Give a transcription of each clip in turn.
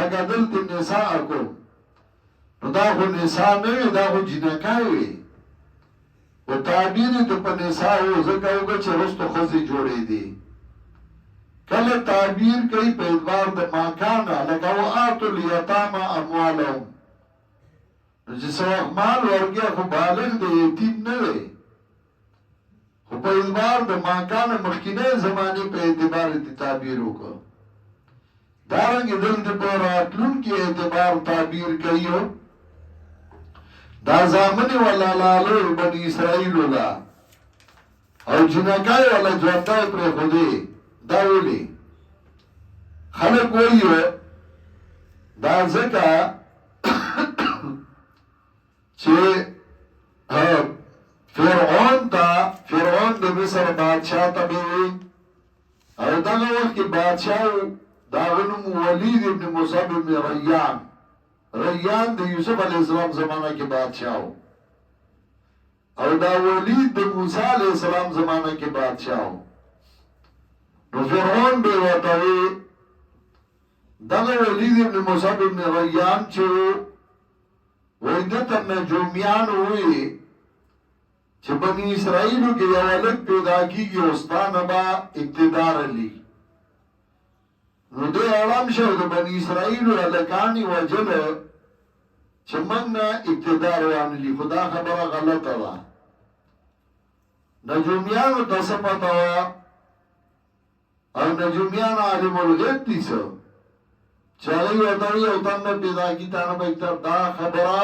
لکه دلته نساءکم نو دا خو نساء نه وي دا خو جنکای وي و تعبیر د په نساء و ځکه وګه چې رستو ښځې جوړې دي کله تعبیر کوي په اعتبار د ماکانه لکه وآتوا الیتامی اموالهم نو چې څه وخت مال ورکړي خو بالغ دی یتیم نه دی خو په اعتبار د ماکانه مخکینی زمانې په اعتبار د تعبیر وکړه دارنګه دلته په راتلونکي اعتبار تعبیر کوي دا زامنی والا لالو بنی اسرائیل ولا او جنکای والا ژوندای پر خودی دا ویلي خلک وایي دا ځکه چې فرعون د مصر بادشاہ ته وی او دغه وخت کې بادشاہ داغه نوم ولید ابن مصعب ابن ریان د یوسف علیہ السلام زمانہ کې بادشاہ او دا ولید د موسی علیہ السلام زمانہ کې بادشاہ نو فرعون به وتاوی دغه ولید ابن مصعب ابن ریان چې وایدته نجومیان وی چې بنی اسرائیلو کې یو الګ پیدا کیږي اوستانه با اقتدار علی نو دوی اعلام شو د بنی اسرائیلو الکانی وجل چې موږ نه اقتدار وانلی خدا خبره غلطه ده نجومیانو ته څه پته وه او نجومیان عالم الغیب دي څه چې هغوی ورته وایي او تم نه پیدا کي تا نه به دا خبره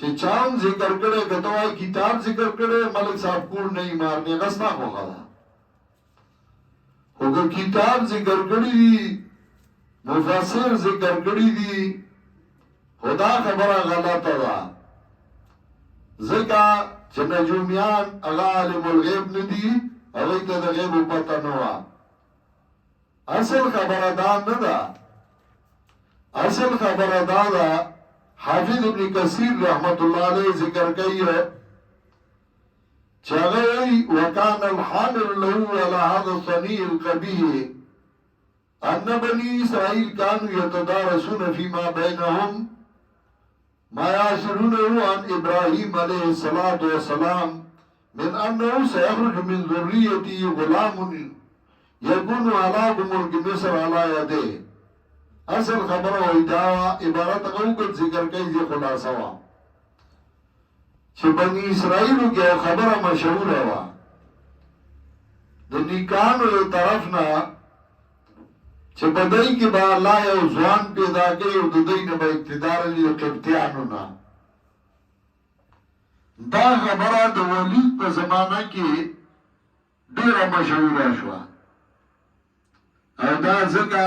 چې چاهم ذکر کړی که ته وایي کتاب ذکر کړی ملک صاحب کور نه یې مارنې هغه ستا خوښه ده خو که کتاب ذکر کړی دي مفسر ذکر کړی دي خدا خبره غلطه ده ځکه چې نجومیان هغه عالم الغیب نه دي هغوی ته د غیبو پته نه وه اصل خبره دا نه ده اصل خبره دا ده حافظ ابن کثیر رحمت الله علیه ذکر کوي چې هغه وایي وکان الحامل له على هذا الصنيع القبيح ان بني اسرائيل كانوا يتدارسون فيما بينهم ما يعشرونه عن ابراهيم عليه الصلاه والسلام من انه سيخرج من ذريته غلام يكون على ملك مصر على يديه اصل خبره وای دا عبارت غوګل ذکر کوي چې خلاصه وا چې بنی اسرائیلو کې خبره مشهوره وا د نیکانو یو طرف نه چې بدای کې با الله یو ځوان پیدا کړي او د دې نه به اقتدار لري قبطیانو نه دا خبره د ولید په زمانہ کې ډیره مشهوره شوه او دا ځکه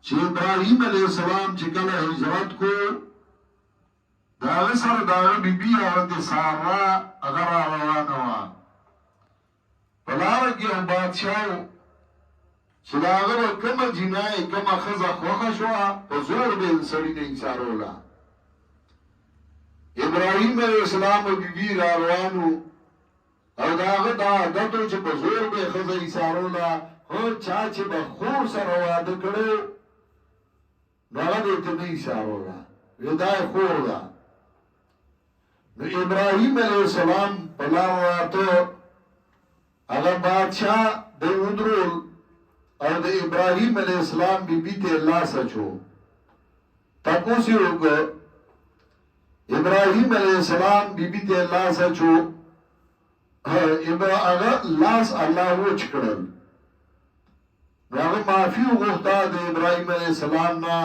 چې ابراهیم علیہ السلام چې کله هجرت کو داغه سره داغه بیبي حضرت ساره هغه را روانه وه په لاره کې یو بادشاه چې د هغه به کومه جنایي کومه ښځه خوښه شوه په زور به سړي نه ایساروله ابراهیم علیہ السلام او بیبي را روانو او د هغه دا عادت و چې په زور به ښځه ایساروله هر چا چې به خور سره واده کړی نو هغه به ته نه ایساروله وی دا یې خور ده نو ابراهیم علیہ السلام په لار راته هغه بادشاه دی ودرول او د ابراهیم علیہ السلام بیبي ته لاس اچو تپوس یې وکړ ابراهیم علیہ السلام بیبي ته لاس اچو هغه لاس الله وچ کړل نو هغه معافي وغوښته د ابراهیم علیہ السلام نه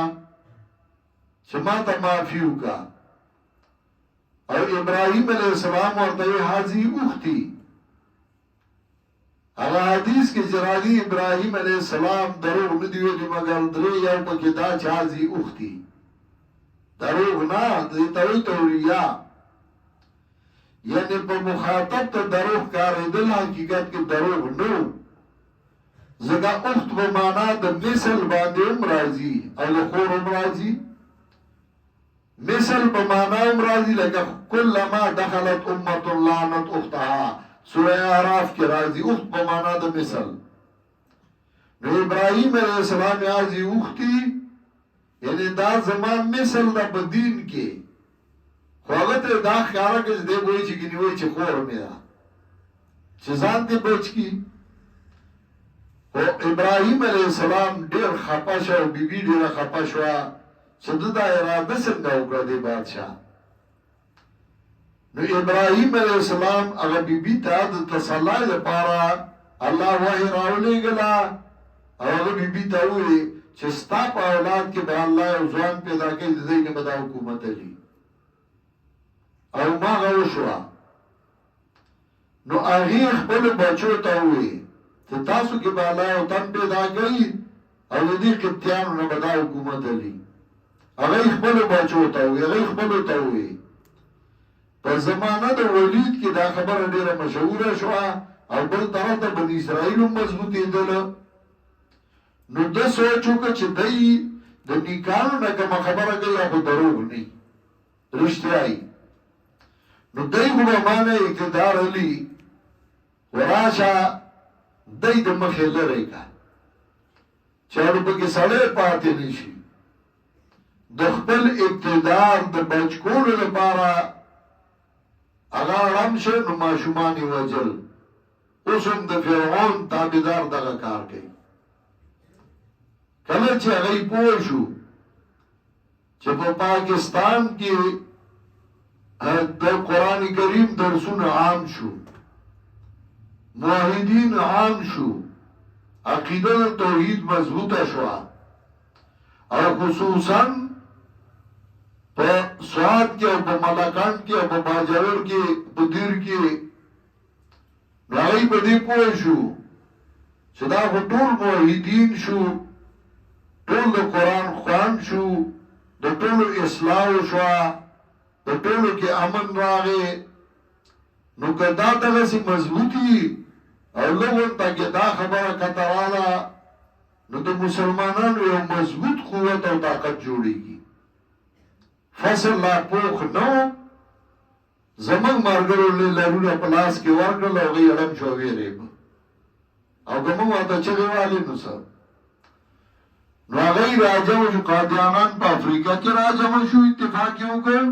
چې ما ته معافي وکړه او ابراهیم علیہ السلام ورته حاضی اختی هغه حدیث کې جرادی ابراهیم علیہ السلام دروغ نه دی ویلي مګر درې یو پکې دا چې حاضی اختی دروغ نه دې ته وایي توریا یعنی په مخاطب ته دروغ کارېدل حقیقت کې دروغ نه زګه اخت په معنا د مثل باندې هم راځي او د خور هم راځي مثل په معنا هم راځي لکه کلما دخلت امة لعنت اختها سورہ اعراف کې راځي اخت په معنا د مثل نو ابراهیم علیہ السلام راځي اختی یعنی دا زمان مثل دا په دین کې خو هغه ته دا ښکاره کړي چې دی وایي چې ګینې وایي چې خور مې ده چې ځان دې بچ کړي. خو ابراهیم علیه السلام ډېر خفه شو او بیبي ډېره خفه شوه چې ده دا اراده څنګه وکړه دې بادشاه. نو ابراهیم علیه السلام هغه بیبي ته د تسلی لپاره الله وحی راولېږله او هغه بیبي ته وویل چې ستا په اولاد کې به الله یو ځوان پیدا کوي د دې نه به دا حکومت علي او ما هغه وشوه. نو هغې خپلو بچو ته وویل چې تاسو کې به الله یو تن پیدا کوي او د دې قبطیانو نه به دا حکومت علي. هغې خپلو بچو ته وویل هغې خپلو ته وویل. په زمانه د ولید کې دا خبره ډېره مشهوره شوه او بل طرف ته بني اسرائیل هم مضبوطېدله. نو ده سوچ وکړه چې دی د نیکانو نه کومه خبره کوي خو دروغ نه رښتیا یي. نو دی خو به مانه اقتدار علي وراشه دی د مخې لرې کړه چې اړو پکې سړی پاتې نه شي. د خپل اقتدار د بچ کولو لپاره هغه ړم شه نو ماشومان یې وژل. اوس هم د فرعون تابعدار دغه کار کوي. کله چې هغوی پوه شو چې په پاکستان کې د قرآن کریم درسونه عام شو، موحدین عام شو، عقیده د توحید مضبوطه شوه او خصوصا په سوات کې او په ملاکان کې او په باجوړ کې په دیر کې نو هغوی په دې پوه شو چې دا خو ټول موحدین شو، ټول د قرآن خوان شو، د ټولو اصلاح شوه، د ټولو کې امن راغی. نو که دا دغسې مضبوطي او لږ کې دا خبره کته راله نو د مسلمانانو یو مضبوط قوت او طاقت جوړېږي. فصل لا پوخ نو زمونږ ملګرو لرونه په لاس کې ورکړل او هغوی اړم شو ویرېږه او که موږ ورته چغې والې نو څه نو هغوی راجمع شو. قادیانان په افریقا کې راجمع شو، اتفاق یې وکړ.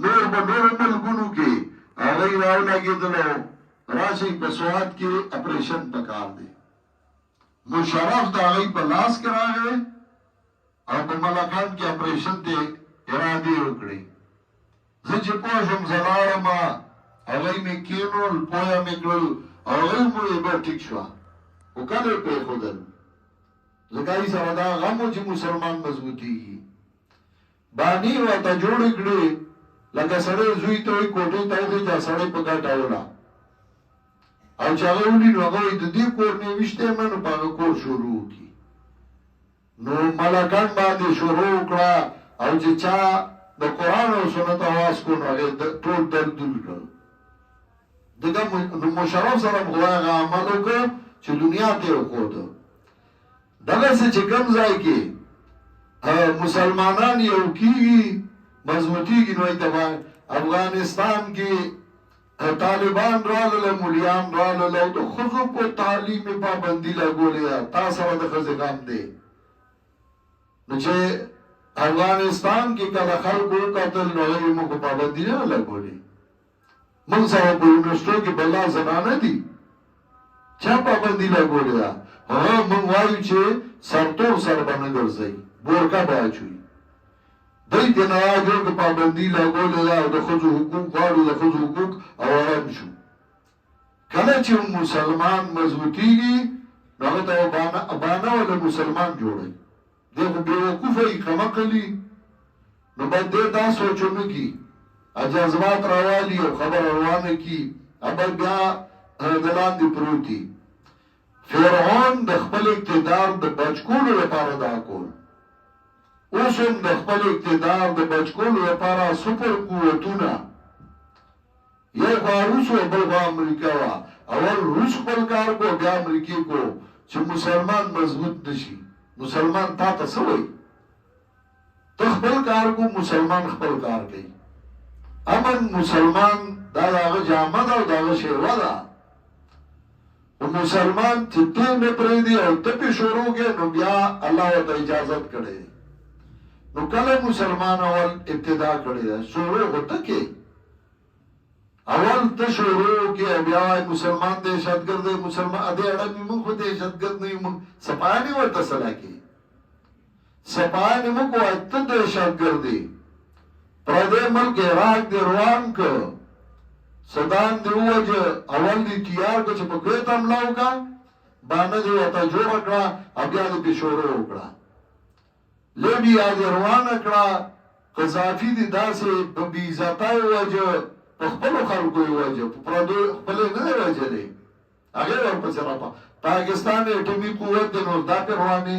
نور په نورو ملکونو کې هغوی راولګېدلو راشئ په سوات کې اپریشن پکار دی. مشرف د هغوی په لاس کې راغی او په ملکان کې اپریشن ته ارادې وکړې. زه چې پوه شوم زه لاړم هغوی مې کېنول پویه مې کړل او هغوی مو یې به ټیک شوه خو کله یې پرېښودل ځکه هغوی سره دا غم و چې مسلمان مضبوطېږي. بانې ورته جوړې کړې لکه سړی زوی ته وایي کوټې ته وخېږه سړی په ګټه وله او چې هغه ولي نو هغه وایي د دې کور نه یې ویشتی یم نو په هغه کور شروع وکړي. نو ملکان باندې شروع وکړه او چې چا د قرآن او سنت اواز کو نو هغې ټول دلدل کړل. دغه مشرف سره خو هغه عمل وکړ چې دنیا ته یې وښوده. دغسې چې کوم ځای کې مسلمانان یو کېږي مضبوطېږي نو افغانستان کې طالبان رالله، مولیان رالله او د ښځو په تعلیم یې پابندي لګولې ده. تا سره د ښځې غم دی. نو چې افغانستان کې کله خلکو وکتل نو هغوی موږ په پابندي نه لګولې. موږ سره په یونیورسټو کې بلا زنانه دي، چا پابندي لګولې ده؟ هغه موږ وایو چې سرتور سر به نه ګرځئ، بورکه به اچوئ. دوی د نواجو کې پابندي لګولې ده او د ښځو حقوق غواړو، د ښځو حقوق او آرام شو. کله چې مسلمان مضبوطېږي نو هغه ته بانه ولا مسلمان جوړوي. دی خو بېوقوفه یي کمقلي نو باید دی دا سوچ ونه کړي جذبات راوالي او خبره روانه کړي ابل بیا د لاندې پروت دي. فرعون د خپل اقتدار د بچ کولو لپاره دا کول، اوس هم د خپل اقتدار د بچ کولو لپاره سپر قوتونه، یو خوا روس و بل خوا امریکا وه. اول روس خپل کار کو بیا امریکې کو چې مسلمان مضبوط نشي. مسلمان تا ته څه وایي؟ ته خپل کار کو، مسلمان خپل کار کوي. امن مسلمان دا د هغه جامه ده او د هغه شیوه ده. و مسلمان چې ته نه پرېږدي او ته پې شروع کړې نو بیا الله ورته اجازت کړی دی. نو کله مسلمان اول ابتدا کړی ده شروع غوته کې اول ته شروع کې بیا مسلمان دهشتګرد دی مسلمان ا دې اړه موږ خو دهشتګرد نه یو سپانه ورته سلا کې سپانه موږ ورته دهشتګرد دی پر دې ملک عراق دی روان کو صدام دی وجه اول دی تیار کو چې په کوی تم لاوګه باندې دی وته جوړ کړه بیا دې شروع وکړه لیبیا دی روان کړه قذافی دی داسې په بی عزتای وجه په خپل خلکو یې وجه په پردو خپل نه وجه دی هغه ورپسې راپا پاکستان اټومي قوت دی نو دا په رواني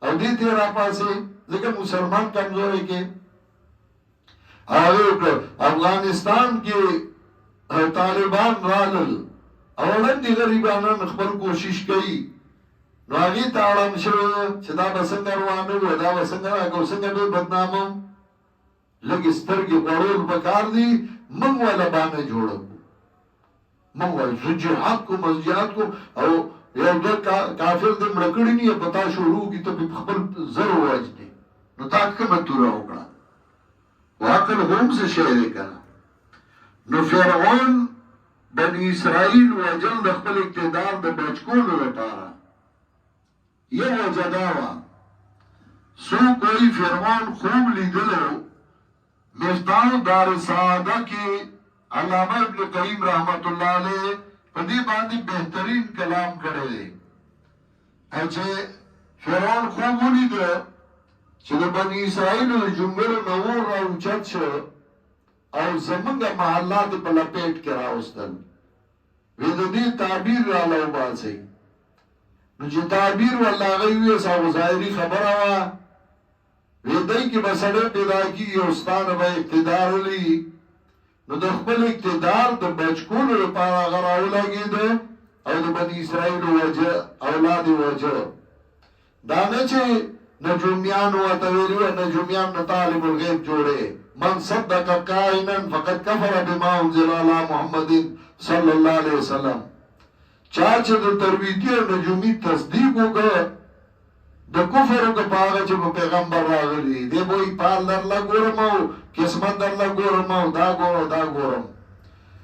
او دې ته راپاسې ځکه مسلمان کمزوري کې هغه افغانستان کې طالبان رالل اولن دي غریبانان خپل کوشش کوي نو هغه ته اړم شو چې دا بسنګ روانه و دا بسنګ راغو څنګه به بدنامو لګي سترګې غړول پکار دي موږ ولا باندې جوړو موږ جهاد کو مسجد کو او یو د کافر د مړکړی نه پتا شروع کی ته خپل زر واجدي نو تا کومه تور وکړه واقل هم څه شی کړه نو فرعون بنی اسرائیل وجل د خپل اقتدار د بچکولو لپاره یو وجداوا سو کوئی فرعون خوب لیدلو مفتاح دار سعاده کې علامه ابن قیم رحمت الله علیه په دې باندې بهترین کلام کړی دی چې فرعون خوب ولید چې د بنی اسرائیل د جنگل نور راوچت شو او زمونږ محلات په لپیټ کې راوستل وې د دې تعبیر را لو باسي نو چې تعبیر والله غوي ساو ظاهري خبره وا وې دای کې بسړې پیدا کی یو ستانه به اقتدار لري نو د خپل اقتدار د بچکولو لپاره غراو لګید او د بنی اسرائیل وجه اولاد وجه دا نه چې نجومیان و تویلو نجومیان طالب الغیب جوړه من صدق قائنا فقد كفر بما انزل على محمد صلی الله علیه وسلم چا چې د ترویتی او نجومی تصدیق وکړ د کفر او د پاغه چې پیغمبر راغلی دی وای پال در لا ګورم او قسمت در لا ګورم دا ګورم